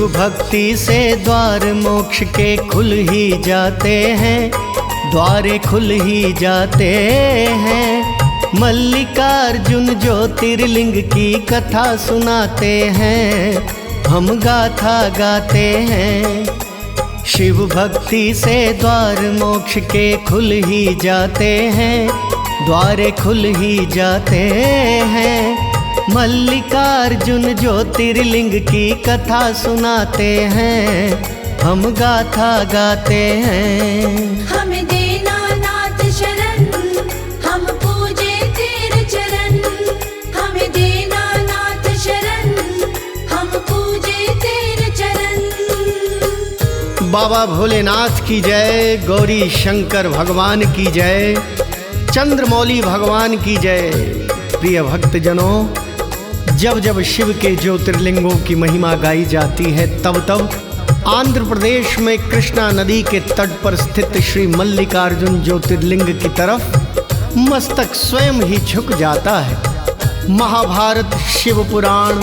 भक्ति से द्वार मोक्ष के खुल ही जाते हैं, द्वारे खुल ही जाते हैं। मल्लिकार्जुन ज्योतिर्लिंग की कथा सुनाते हैं, हम गाथा गाते हैं। शिव भक्ति से द्वार मोक्ष के खुल ही जाते हैं, द्वारे खुल ही जाते हैं। मल्लिकार्जुन ज्योतिर्लिंग की कथा सुनाते हैं, हम गाथा गाते हैं। हमें देना नाथ शरण, हम पूजे तेरे चरण। हमें देना नाथ शरण, हम पूजे तेरे चरण। बाबा भोलेनाथ की जय, गौरी शंकर भगवान की जय, चंद्रमौली भगवान की जय। प्रिय भक्तजनों, जब जब शिव के ज्योतिर्लिंगों की महिमा गाई जाती है, तब तब आंध्र प्रदेश में कृष्णा नदी के तट पर स्थित श्री मल्लिकार्जुन ज्योतिर्लिंग की तरफ मस्तक स्वयं ही झुक जाता है। महाभारत, शिव पुराण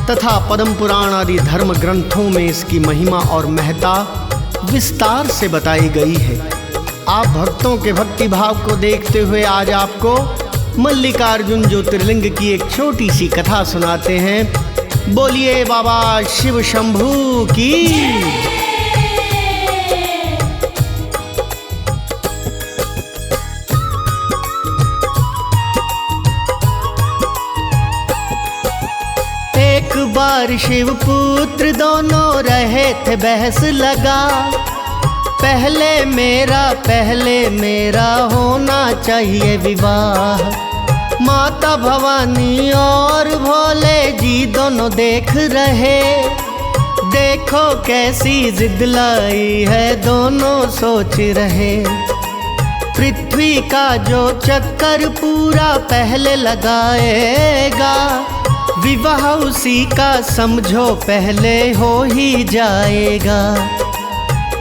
तथा पद्म पुराण आदि धर्म ग्रंथों में इसकी महिमा और महत्ता विस्तार से बताई गई है। आप भक्तों के भक्ति भाव को देखते हुए आज आपको मल्लिकार्जुन ज्योतिर्लिंग की एक छोटी सी कथा सुनाते हैं। बोलिए बाबा शिव शंभू की। एक बार शिव पुत्र दोनों रहे थे बहस लगा, पहले मेरा होना चाहिए विवाह। माता भवानी और भोले जी दोनों देख रहे, देखो कैसी जिद लाई है, दोनों सोच रहे। पृथ्वी का जो चक्कर पूरा पहले लगाएगा, विवाह उसी का समझो पहले हो ही जाएगा।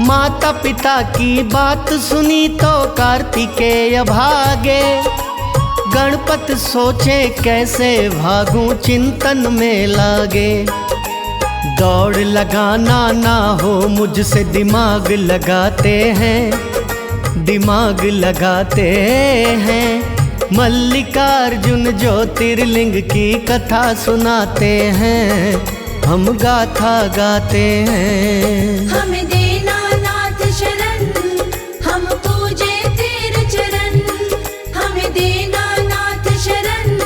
माता पिता की बात सुनी तो कार्तिकेय भागे, गणपत सोचे कैसे भागूं चिंतन में लागे। दौड़ लगाना ना हो मुझसे दिमाग लगाते हैं, दिमाग लगाते हैं। मल्लिकार्जुन ज्योतिर्लिंग की कथा सुनाते हैं, हम गाथा गाते हैं। हमें देना नाथ शरण, हम पूजे तेरे चरण। हमें देना नाथ शरण,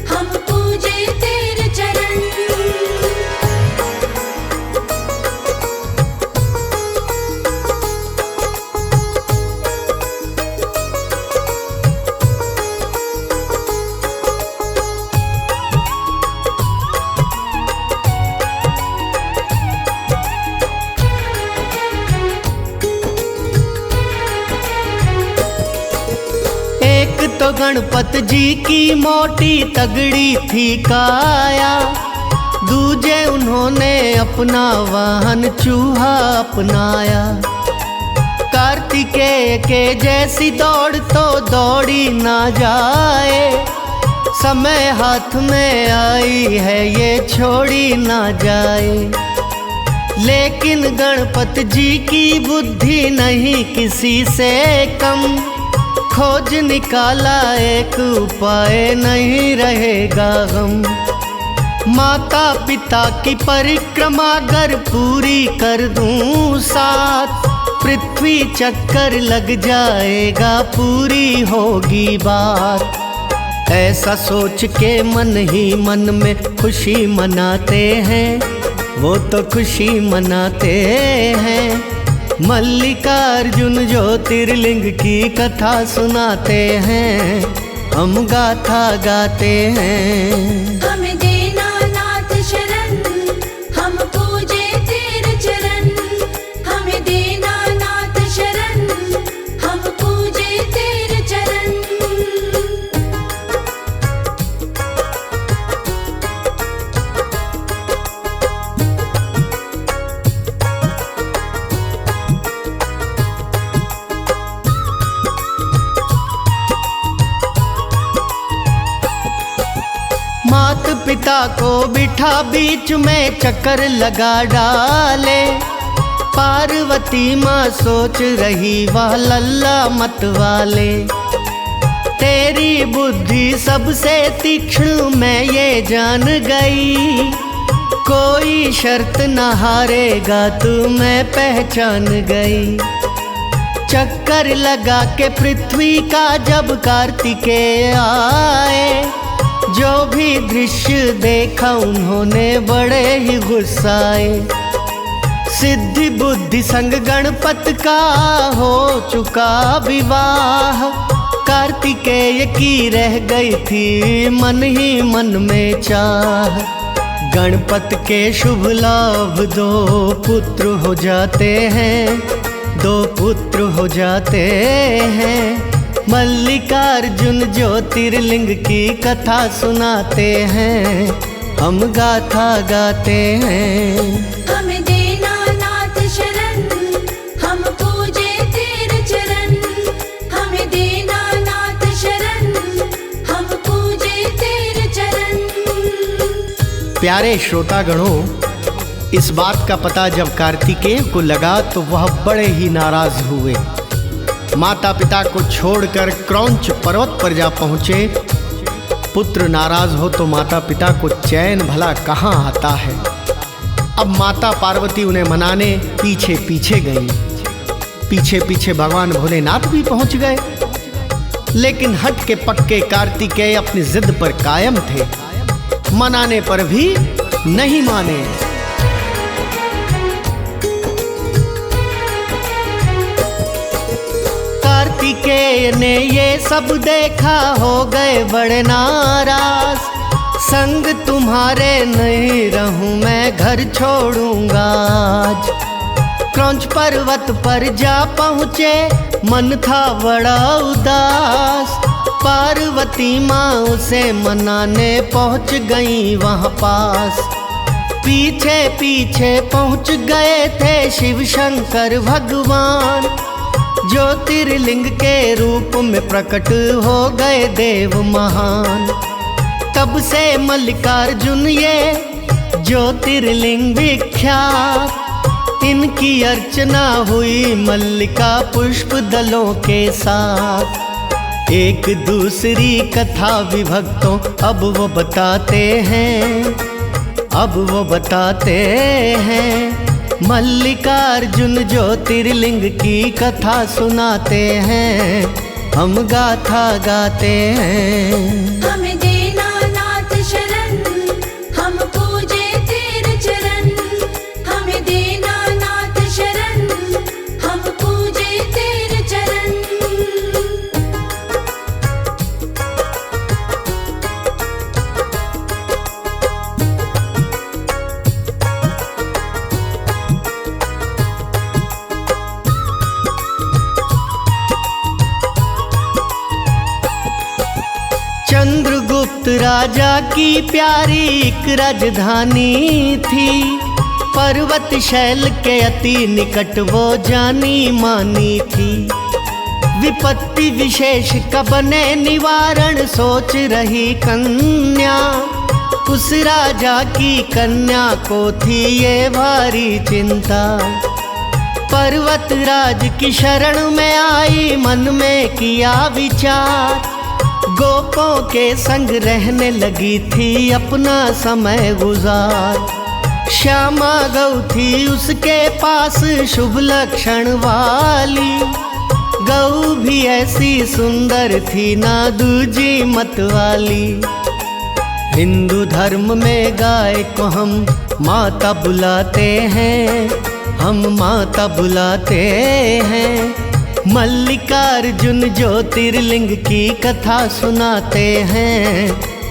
हम पूजे तेरे चरण। तो गणपत जी की मोटी तगड़ी थी काया, दूजे उन्होंने अपना वाहन चूहा अपनाया। कार्तिकेय के जैसी दौड़ तो दौड़ी ना जाए, समय हाथ में आई है ये छोड़ी ना जाए। लेकिन गणपत जी की बुद्धि नहीं किसी से कम, खोज निकाला एक उपाय नहीं रहेगा गम। माता पिता की परिक्रमा अगर पूरी कर दूं साथ, पृथ्वी चक्कर लग जाएगा पूरी होगी बात। ऐसा सोच के मन ही मन में खुशी मनाते हैं, वो तो खुशी मनाते हैं। मल्लिकार्जुन ज्योतिर्लिंग की कथा सुनाते हैं, हम गाथा गाते हैं। हमें देना नाथ शरण, हम पूजे तेरे चरण। हमें देना नाथ शरण, हम पूजे तेरे चरण। गंगा को बिठा बीच में चक्कर लगा डाले। पार्वती माँ सोच रही वाह लल्ला मत वाले, तेरी बुद्धि सबसे तीक्ष्ण मैं ये जान गई। कोई शर्त न हारेगा तू मैं पहचान गई। चक्कर लगा के पृथ्वी का जब कार्तिकेय आए, जो भी दृश्य देखा उन्होंने बड़े ही गुस्साए। सिद्धि बुद्धि संग गणपत का हो चुका विवाह, कार्तिकेय की रह गई थी मन ही मन में चाह। गणपत के शुभ लाभ दो पुत्र हो जाते हैं, दो पुत्र हो जाते हैं। मल्लिकार्जुन ज्योतिर्लिंग की कथा सुनाते हैं, हम गाथा गाते हैं। हमें देना नाथ शरण, हम पूजे तेरे चरण। हमें देना नाथ शरण, हम पूजे तेरे चरण। प्यारे श्रोतागणों, इस बात का पता जब कार्तिकेय को लगा तो वह बड़े ही नाराज हुए। माता पिता को छोड़कर क्रौंच पर्वत पर जा पहुँचे। पुत्र नाराज हो तो माता पिता को चैन भला कहाँ आता है। अब माता पार्वती उन्हें मनाने पीछे पीछे गई। पीछे पीछे भगवान भोलेनाथ भी पहुँच गए, लेकिन हट के पक्के कार्तिकेय अपनी जिद पर कायम थे। मनाने पर भी नहीं माने। कार्तिकेय ने ये सब देखा हो गए बड़े नाराज। संग तुम्हारे नहीं रहूं मैं घर छोड़ूंगा आज। क्रौंच पर्वत पर जा पहुँचे मन था बड़ा उदास। पार्वती माँ उसे मनाने पहुँच गई वहाँ पास। पीछे पीछे पहुँच गए थे शिव शंकर भगवान। ज्योतिर्लिंग के रूप में प्रकट हो गए देव महान। तब से मल्लिकार्जुन ये ज्योतिर्लिंग विख्यात। इनकी अर्चना हुई मल्लिका पुष्प दलों के साथ। एक दूसरी कथा विभक्तों अब वो बताते हैं, अब वो बताते हैं। मल्लिकार्जुन ज्योतिर्लिंग की कथा सुनाते हैं, हम गाथा गाते हैं। हमें देना नाथ शरण, हम पूजे तेरे चरण। हमें देना नाथ शरण, हम पूजे तेरे चरण। चंद्रगुप्त राजा की प्यारी एक राजधानी थी। पर्वत शैल के अति निकट वो जानी मानी थी। विपत्ति विशेष का बने निवारण सोच रही कन्या। उस राजा की कन्या को थी ये भारी चिंता। पर्वत राज की शरण में आई मन में किया विचार। गोपों के संग रहने लगी थी अपना समय गुजार। श्यामा गौ थी उसके पास शुभ लक्षण वाली। गौ भी ऐसी सुंदर थी ना दूजी मत वाली। हिंदू धर्म में गाय को हम माता बुलाते हैं, हम माता बुलाते हैं। मल्लिकार्जुन ज्योतिर्लिंग की कथा सुनाते हैं,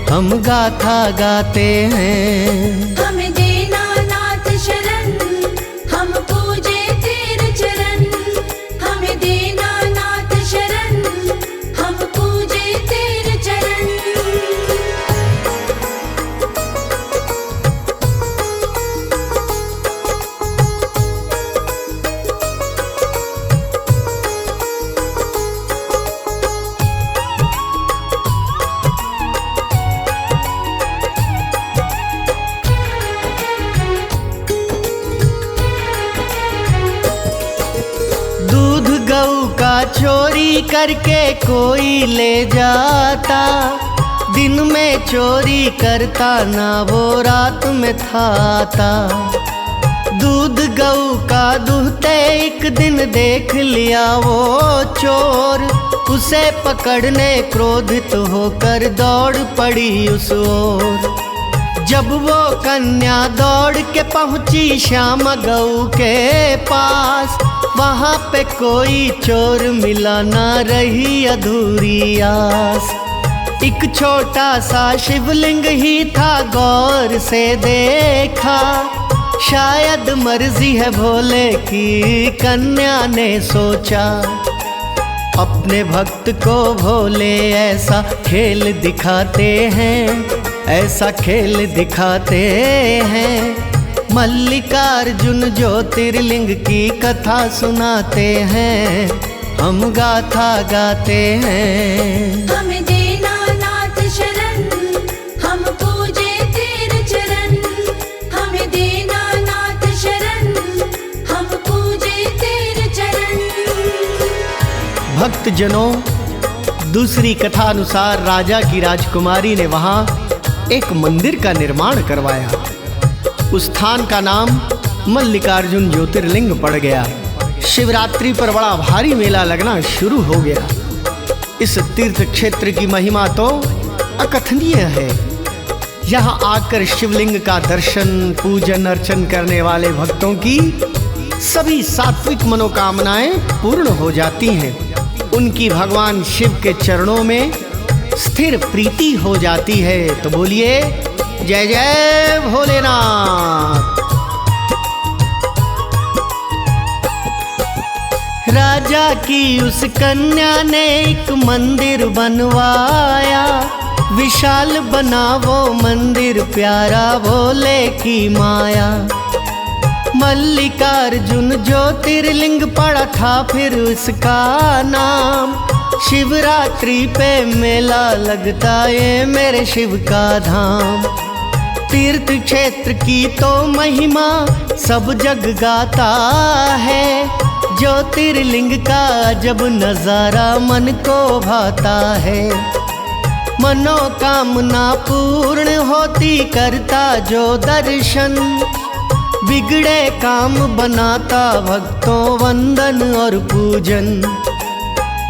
हम गाथा गाते हैं। हमें देना नाथ शरण, हम पूजे तेरे चरण। हमें देना नाथ शरण, हम पूजे तेरे चरण। चोरी करके कोई ले जाता, दिन में चोरी करता ना वो रात में थाता। दूध गऊ का दूहते एक दिन देख लिया वो चोर, उसे पकड़ने क्रोधित होकर दौड़ पड़ी उस ओर। जब वो कन्या दौड़ के पहुंची श्याम गऊ के पास, वहां पे कोई चोर मिला ना रही अधूरी आस। एक छोटा सा शिवलिंग ही था गौर से देखा, शायद मर्जी है भोले की कन्या ने सोचा। अपने भक्त को भोले ऐसा खेल दिखाते हैं, ऐसा खेल दिखाते हैं। मल्लिकार्जुन ज्योतिर्लिंग की कथा सुनाते हैं, हम गाथा गाते हैं। हमें देना नाथ शरण, हम पूजे तेरे चरण। हमें देना नाथ शरण, हम पूजे तेरे चरण। भक्त जनों, दूसरी कथा अनुसार राजा की राजकुमारी ने वहां एक मंदिर का निर्माण करवाया। उस स्थान का नाम मल्लिकार्जुन ज्योतिर्लिंग पड़ गया। शिवरात्रि पर बड़ा भारी मेला लगना शुरू हो गया। इस तीर्थ क्षेत्र की महिमा तो अकथनीय है। यहाँ आकर शिवलिंग का दर्शन पूजन अर्चन करने वाले भक्तों की सभी सात्विक मनोकामनाएं पूर्ण हो जाती हैं। उनकी भगवान शिव के चरणों में स्थिर प्रीति हो जाती है। तो बोलिए जय जय भोलेनाथ। राजा की उस कन्या ने एक मंदिर बनवाया, विशाल बना वो मंदिर प्यारा भोले की माया। मल्लिकार्जुन ज्योतिर्लिंग पड़ा था फिर उसका नाम, शिवरात्रि पे मेला लगता ये मेरे शिव का धाम। तीर्थ क्षेत्र की तो महिमा सब जग गाता है, ज्योतिर्लिंग का जब नजारा मन को भाता है। मनोकामना पूर्ण होती करता जो दर्शन, बिगड़े काम बनाता भक्तों वंदन और पूजन।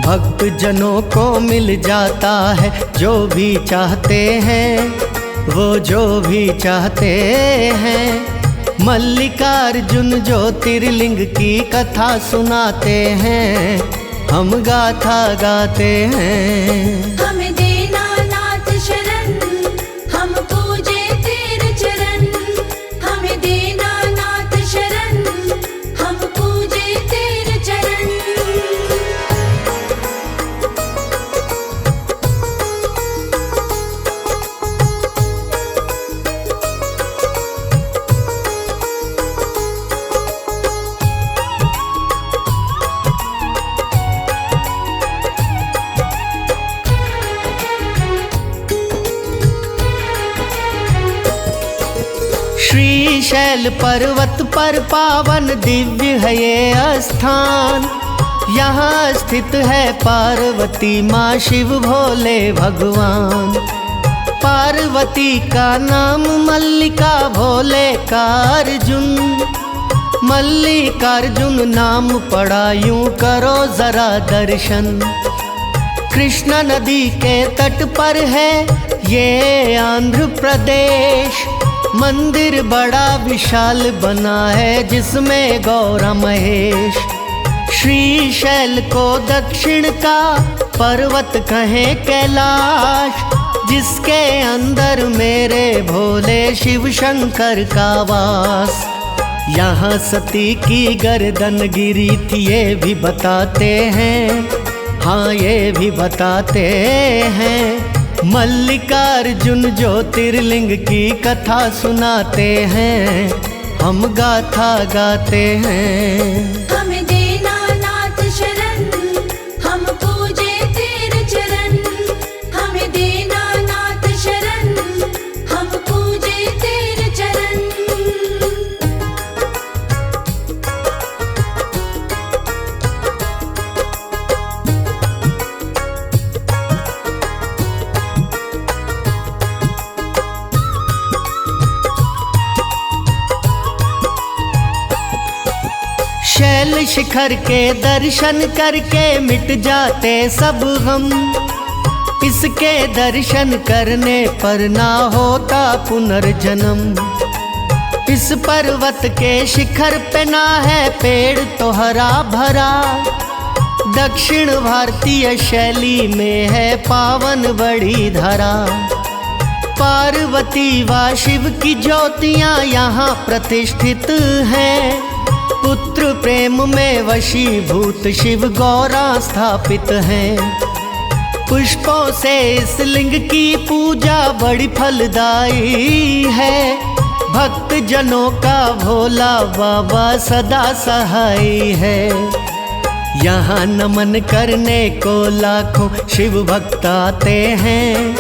भक्त जनों को मिल जाता है जो भी चाहते हैं, वो जो भी चाहते हैं। मल्लिकार्जुन ज्योतिर्लिंग की कथा सुनाते हैं, हम गाथा गाते हैं। हमें देना नाथ शरण, हम पूजे तेरे चरण। हमें देना नाथ शरण, हम पूजे तेरे चरण। श्रीशैल पर्वत पर पावन दिव्य है ये स्थान, यहाँ स्थित है पार्वती माँ शिव भोले भगवान। पार्वती का नाम मल्लिका, भोले का अर्जुन। मल्लिकार्जुन नाम पड़ा यूं करो जरा दर्शन। कृष्णा नदी के तट पर है ये आंध्र प्रदेश, मंदिर बड़ा विशाल बना है जिसमें गौरा महेश। श्रीशैल को दक्षिण का पर्वत कहें कैलाश, जिसके अंदर मेरे भोले शिव शंकर का वास। यहाँ सती की गर्दन गिरी थी ये भी बताते हैं, हाँ ये भी बताते हैं। मल्लिकार्जुन ज्योतिर्लिंग की कथा सुनाते हैं, हम गाथा गाते हैं। हमें देना नाथ शरण, हम पूजे तेरे चरण। हमें देना नाथ शरण, हम पूजे तेरे चरण। शैल शिखर के दर्शन करके मिट जाते सब गम। इसके दर्शन करने पर ना होता पुनर्जन्म। इस पर्वत के शिखर पे ना है पेड़ तो हरा भरा। दक्षिण भारतीय शैली में है पावन बड़ी धरा। पार्वती व शिव की ज्योतियां यहाँ प्रतिष्ठित हैं। पुत्र प्रेम में वशीभूत शिव गौरा स्थापित हैं। पुष्पों से इस लिंग की पूजा बड़ी फलदायी है। भक्त जनों का भोला बाबा सदा सहाय है। यहाँ नमन करने को लाखों शिव भक्त आते हैं।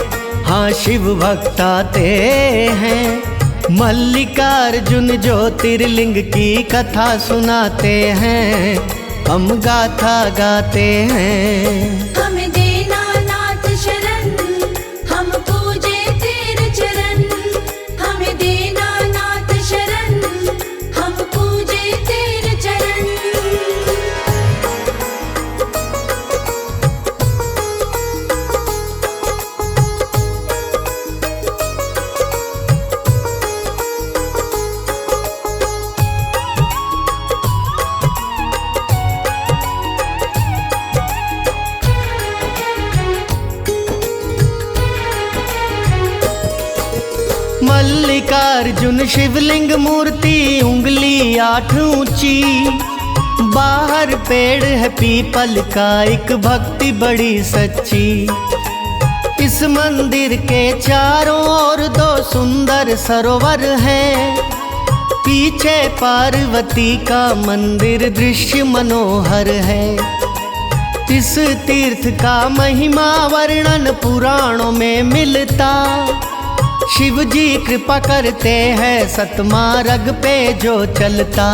हाँ शिव भक्त आते हैं। मल्लिकार्जुन ज्योतिर्लिंग की कथा सुनाते हैं। हम गाथा गाते हैं। हमें देना नाथ शरण, हम पूजे तेरे चरण। हमें देना नाथ शरण, हम पूजे तेरे चरण। मल्लिकार्जुन शिवलिंग मूर्ति उंगली 8 ऊंची। बाहर पेड़ है पीपल का एक भक्ति बड़ी सच्ची। इस मंदिर के चारों ओर 2 सुंदर सरोवर हैं। पीछे पार्वती का मंदिर दृश्य मनोहर है। इस तीर्थ का महिमा वर्णन पुराणों में मिलता। शिव जी कृपा करते हैं सतमार्ग पे जो चलता।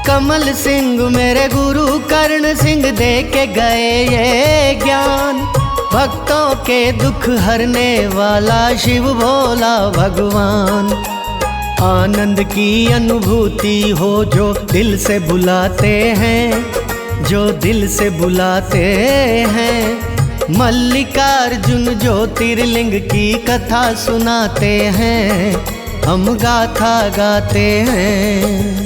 कमल सिंह मेरे गुरु कर्ण सिंह दे के गए ये ज्ञान। भक्तों के दुख हरने वाला शिव भोला भगवान। आनंद की अनुभूति हो जो दिल से बुलाते हैं। जो दिल से बुलाते हैं। मल्लिकार्जुन ज्योतिर्लिंग की कथा सुनाते हैं। हम गाथा गाते हैं।